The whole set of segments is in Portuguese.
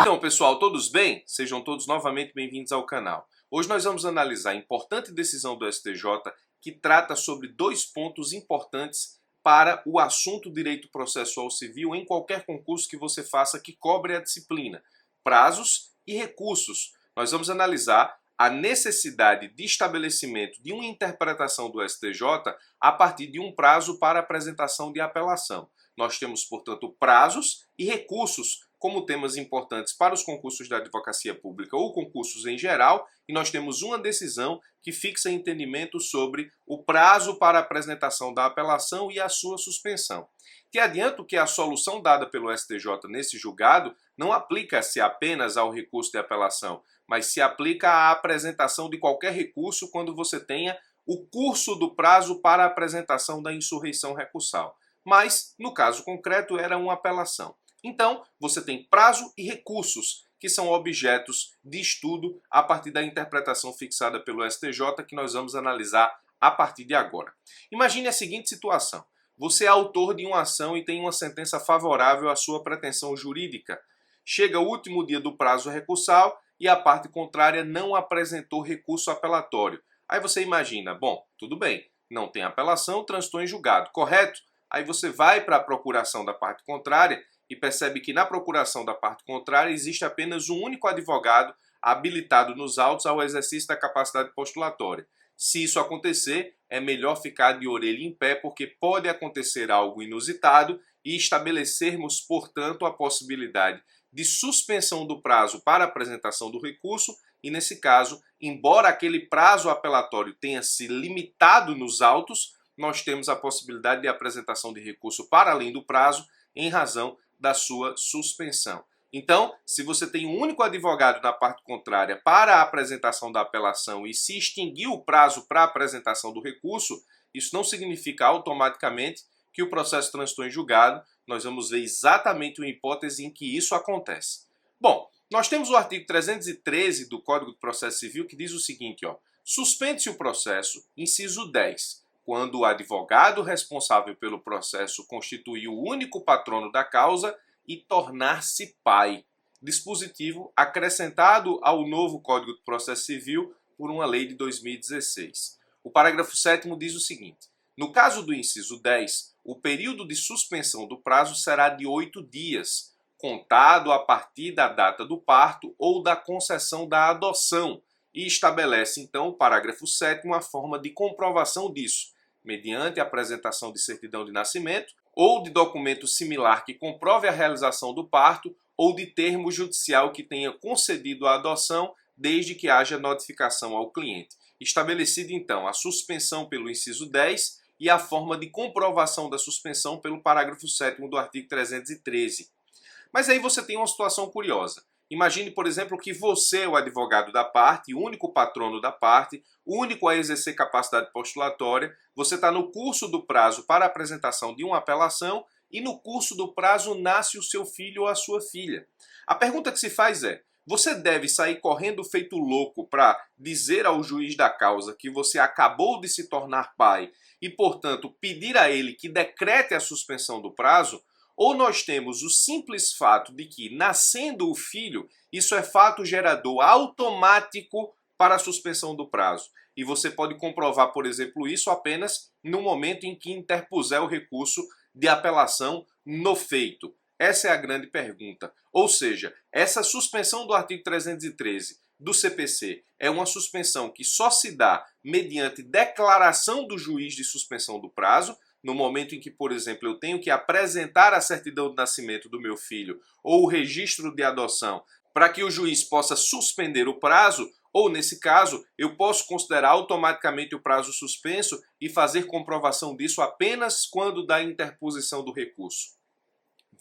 Então, pessoal, todos bem? Sejam todos novamente bem-vindos ao canal. Hoje nós vamos analisar a importante decisão do STJ que trata sobre dois pontos importantes para o assunto direito processual civil em qualquer concurso que você faça que cobre a disciplina: prazos e recursos. Nós vamos analisar a necessidade de estabelecimento de uma interpretação do STJ a partir de um prazo para apresentação de apelação. Nós temos, portanto, prazos e recursos como temas importantes para os concursos da advocacia pública ou concursos em geral, e nós temos uma decisão que fixa entendimento sobre o prazo para apresentação da apelação e a sua suspensão. Te adianto que a solução dada pelo STJ nesse julgado não aplica-se apenas ao recurso de apelação, mas se aplica à apresentação de qualquer recurso quando você tenha o curso do prazo para a apresentação da insurreição recursal. Mas, no caso concreto, era uma apelação. Então, você tem prazo e recursos, que são objetos de estudo a partir da interpretação fixada pelo STJ, que nós vamos analisar a partir de agora. Imagine a seguinte situação: você é autor de uma ação e tem uma sentença favorável à sua pretensão jurídica. Chega o último dia do prazo recursal e a parte contrária não apresentou recurso apelatório. Aí você imagina, bom, tudo bem, não tem apelação, transitou em julgado, correto? Aí você vai para a procuração da parte contrária e percebe que na procuração da parte contrária existe apenas um único advogado habilitado nos autos ao exercício da capacidade postulatória. Se isso acontecer, é melhor ficar de orelha em pé, porque pode acontecer algo inusitado e estabelecermos, portanto, a possibilidade de suspensão do prazo para apresentação do recurso e, nesse caso, embora aquele prazo apelatório tenha se limitado nos autos, nós temos a possibilidade de apresentação de recurso para além do prazo em razão da sua suspensão. Então, se você tem um único advogado na parte contrária para a apresentação da apelação e se extinguiu o prazo para a apresentação do recurso, isso não significa automaticamente que o processo transitou em julgado. Nós vamos ver exatamente uma hipótese em que isso acontece. Bom, nós temos o artigo 313 do Código de Processo Civil que diz o seguinte, suspende-se o processo, inciso 10, quando o advogado responsável pelo processo constituir o único patrono da causa e tornar-se pai. Dispositivo acrescentado ao novo Código de Processo Civil por uma lei de 2016. O parágrafo 7º diz o seguinte: no caso do inciso 10, o período de suspensão do prazo será de 8 dias, contado a partir da data do parto ou da concessão da adoção, e estabelece então o parágrafo 7º a forma de comprovação disso, mediante a apresentação de certidão de nascimento ou de documento similar que comprove a realização do parto ou de termo judicial que tenha concedido a adoção, desde que haja notificação ao cliente. Estabelecida então a suspensão pelo inciso 10 e a forma de comprovação da suspensão pelo parágrafo 7º do artigo 313. Mas aí você tem uma situação curiosa. Imagine, por exemplo, que você é o advogado da parte, o único patrono da parte, o único a exercer capacidade postulatória, você está no curso do prazo para a apresentação de uma apelação e no curso do prazo nasce o seu filho ou a sua filha. A pergunta que se faz é: você deve sair correndo feito louco para dizer ao juiz da causa que você acabou de se tornar pai e, portanto, pedir a ele que decrete a suspensão do prazo? Ou nós temos o simples fato de que, nascendo o filho, isso é fato gerador automático para a suspensão do prazo. E você pode comprovar, por exemplo, isso apenas no momento em que interpuser o recurso de apelação no feito. Essa é a grande pergunta. Ou seja, essa suspensão do artigo 313 do CPC é uma suspensão que só se dá mediante declaração do juiz de suspensão do prazo, no momento em que, por exemplo, eu tenho que apresentar a certidão de nascimento do meu filho ou o registro de adoção para que o juiz possa suspender o prazo, ou, nesse caso, eu posso considerar automaticamente o prazo suspenso e fazer comprovação disso apenas quando da interposição do recurso.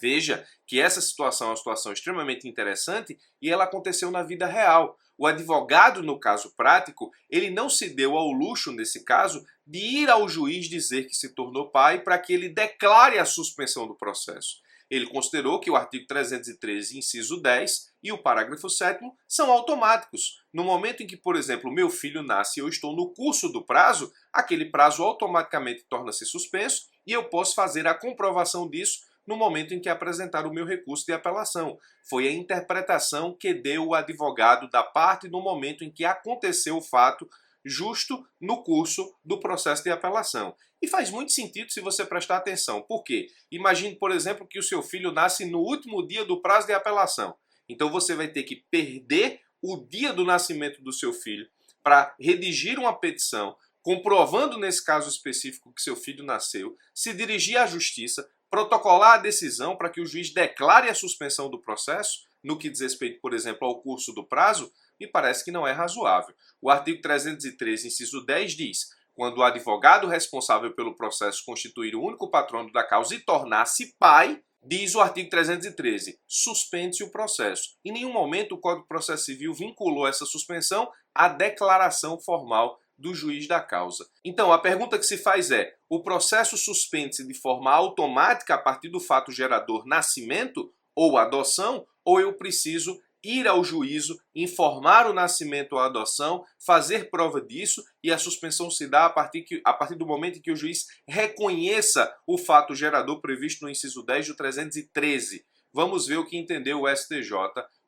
Veja que essa situação é uma situação extremamente interessante e ela aconteceu na vida real. O advogado, no caso prático, ele não se deu ao luxo, nesse caso, de ir ao juiz dizer que se tornou pai para que ele declare a suspensão do processo. Ele considerou que o artigo 313, inciso 10 e o parágrafo 7º são automáticos. No momento em que, por exemplo, meu filho nasce e eu estou no curso do prazo, aquele prazo automaticamente torna-se suspenso e eu posso fazer a comprovação disso no momento em que apresentar o meu recurso de apelação. Foi a interpretação que deu o advogado da parte no momento em que aconteceu o fato, justo no curso do processo de apelação. E faz muito sentido se você prestar atenção. Por quê? Imagine, por exemplo, que o seu filho nasce no último dia do prazo de apelação. Então você vai ter que perder o dia do nascimento do seu filho para redigir uma petição, comprovando nesse caso específico que seu filho nasceu, se dirigir à justiça, protocolar a decisão para que o juiz declare a suspensão do processo, no que diz respeito, por exemplo, ao curso do prazo, me parece que não é razoável. O artigo 313, inciso 10 diz: quando o advogado responsável pelo processo constituir o único patrono da causa e tornar-se pai, diz o artigo 313, suspende-se o processo. Em nenhum momento o Código de Processo Civil vinculou essa suspensão à declaração formal do juiz da causa. Então, a pergunta que se faz é: o processo suspende-se de forma automática a partir do fato gerador nascimento ou adoção, ou eu preciso ir ao juízo, informar o nascimento ou a adoção, fazer prova disso, e a suspensão se dá a partir do momento em que o juiz reconheça o fato gerador previsto no inciso 10 do 313. Vamos ver o que entendeu o STJ.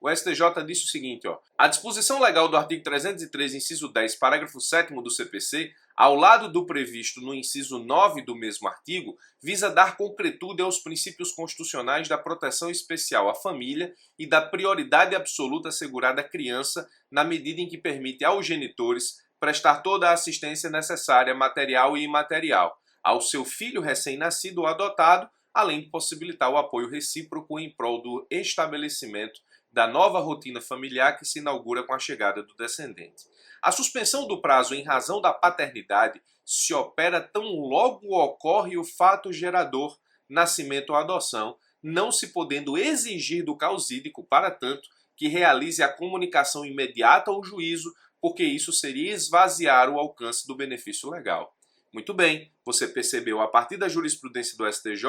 O STJ disse o seguinte, a disposição legal do artigo 313, inciso 10, parágrafo 7º do CPC, ao lado do previsto no inciso 9 do mesmo artigo, visa dar concretude aos princípios constitucionais da proteção especial à família e da prioridade absoluta assegurada à criança, na medida em que permite aos genitores prestar toda a assistência necessária, material e imaterial, ao seu filho recém-nascido ou adotado, além de possibilitar o apoio recíproco em prol do estabelecimento da nova rotina familiar que se inaugura com a chegada do descendente. A suspensão do prazo em razão da paternidade se opera tão logo ocorre o fato gerador, nascimento ou adoção, não se podendo exigir do causídico, para tanto, que realize a comunicação imediata ao juízo, porque isso seria esvaziar o alcance do benefício legal. Muito bem, você percebeu a partir da jurisprudência do STJ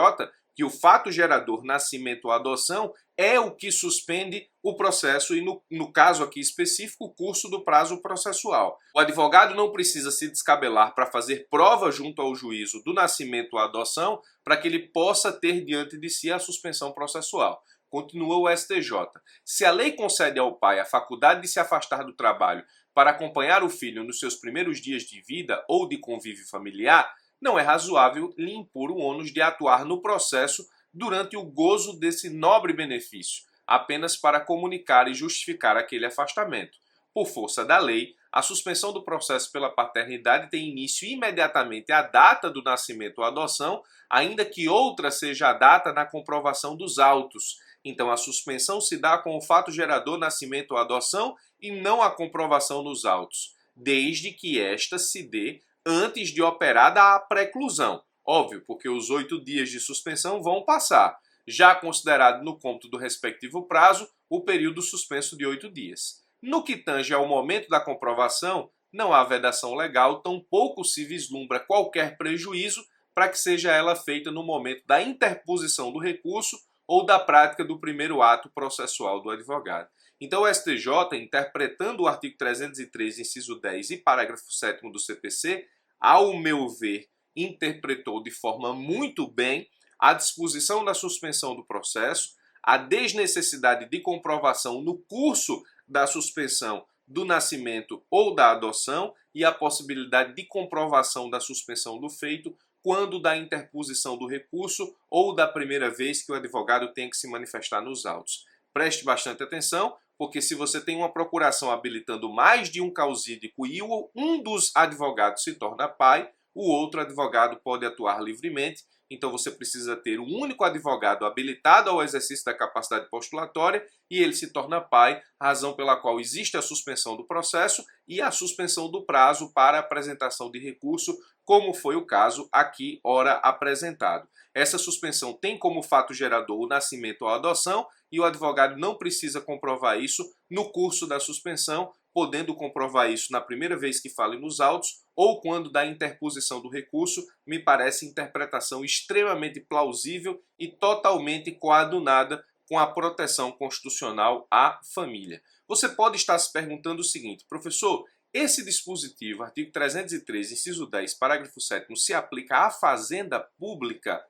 que o fato gerador, nascimento ou adoção é o que suspende o processo e, no caso aqui específico, o curso do prazo processual. O advogado não precisa se descabelar para fazer prova junto ao juízo do nascimento ou adoção para que ele possa ter diante de si a suspensão processual. Continua o STJ. Se a lei concede ao pai a faculdade de se afastar do trabalho para acompanhar o filho nos seus primeiros dias de vida ou de convívio familiar, não é razoável lhe impor o ônus de atuar no processo durante o gozo desse nobre benefício, apenas para comunicar e justificar aquele afastamento. Por força da lei, a suspensão do processo pela paternidade tem início imediatamente à data do nascimento ou adoção, ainda que outra seja a data na comprovação dos autos. Então, a suspensão se dá com o fato gerador, nascimento ou adoção, e não a comprovação dos autos, desde que esta se dê antes de operada a preclusão. Óbvio, porque os 8 dias de suspensão vão passar, já considerado no cômputo do respectivo prazo o período suspenso de 8 dias. No que tange ao momento da comprovação, não há vedação legal, tampouco se vislumbra qualquer prejuízo para que seja ela feita no momento da interposição do recurso ou da prática do primeiro ato processual do advogado. Então o STJ, interpretando o artigo 313, inciso 10 e parágrafo 7º do CPC, ao meu ver, interpretou de forma muito bem a disposição da suspensão do processo, a desnecessidade de comprovação no curso da suspensão do nascimento ou da adoção e a possibilidade de comprovação da suspensão do feito quando da interposição do recurso ou da primeira vez que o advogado tem que se manifestar nos autos. Preste bastante atenção, porque se você tem uma procuração habilitando mais de um causídico e um dos advogados se torna pai, o outro advogado pode atuar livremente. Então você precisa ter um único advogado habilitado ao exercício da capacidade postulatória e ele se torna pai, razão pela qual existe a suspensão do processo e a suspensão do prazo para apresentação de recurso, como foi o caso aqui ora apresentado. Essa suspensão tem como fato gerador o nascimento ou a adoção e o advogado não precisa comprovar isso no curso da suspensão, podendo comprovar isso na primeira vez que fale nos autos ou quando da interposição do recurso, me parece interpretação extremamente plausível e totalmente coadunada com a proteção constitucional à família. Você pode estar se perguntando o seguinte, professor, esse dispositivo, artigo 313, inciso 10, parágrafo 7º, se aplica à fazenda pública?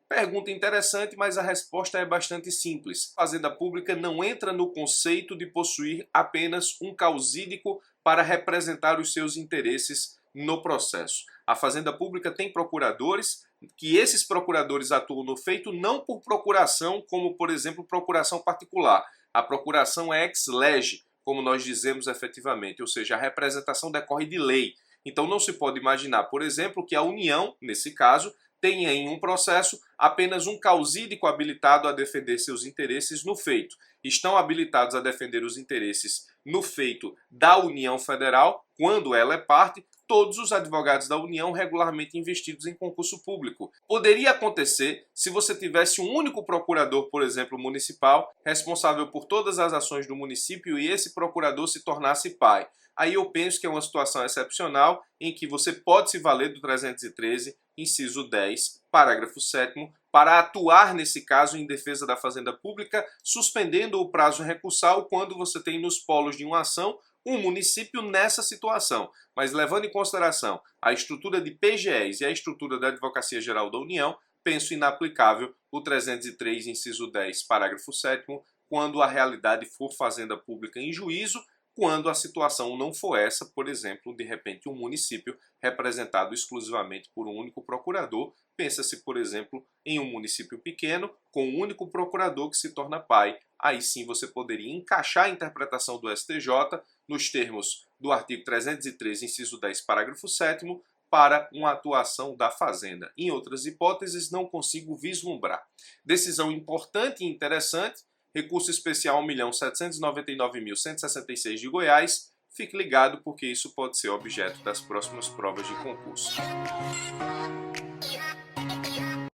Pergunta interessante, mas a resposta é bastante simples. A Fazenda Pública não entra no conceito de possuir apenas um causídico para representar os seus interesses no processo. A Fazenda Pública tem procuradores, que esses procuradores atuam no feito não por procuração, como por exemplo procuração particular. A procuração é ex lege, como nós dizemos efetivamente, ou seja, a representação decorre de lei. Então não se pode imaginar, por exemplo, que a União, nesse caso, tenha em um processo apenas um causídico habilitado a defender seus interesses no feito. Estão habilitados a defender os interesses no feito da União Federal, quando ela é parte, todos os advogados da União regularmente investidos em concurso público. Poderia acontecer se você tivesse um único procurador, por exemplo, municipal, responsável por todas as ações do município e esse procurador se tornasse pai. Aí eu penso que é uma situação excepcional em que você pode se valer do 313, inciso 10, parágrafo 7º, para atuar nesse caso em defesa da Fazenda Pública, suspendendo o prazo recursal quando você tem nos polos de uma ação um município nessa situação. Mas levando em consideração a estrutura de PGEs e a estrutura da Advocacia Geral da União, penso inaplicável o 303, inciso 10, parágrafo 7º, quando a realidade for Fazenda Pública em juízo, quando a situação não for essa, por exemplo, de repente um município representado exclusivamente por um único procurador, pensa-se, por exemplo, em um município pequeno com um único procurador que se torna pai, aí sim você poderia encaixar a interpretação do STJ nos termos do artigo 313, inciso 10, parágrafo 7º, para uma atuação da Fazenda. Em outras hipóteses, não consigo vislumbrar. Decisão importante e interessante, recurso especial 1.799.166 de Goiás. Fique ligado porque isso pode ser objeto das próximas provas de concurso.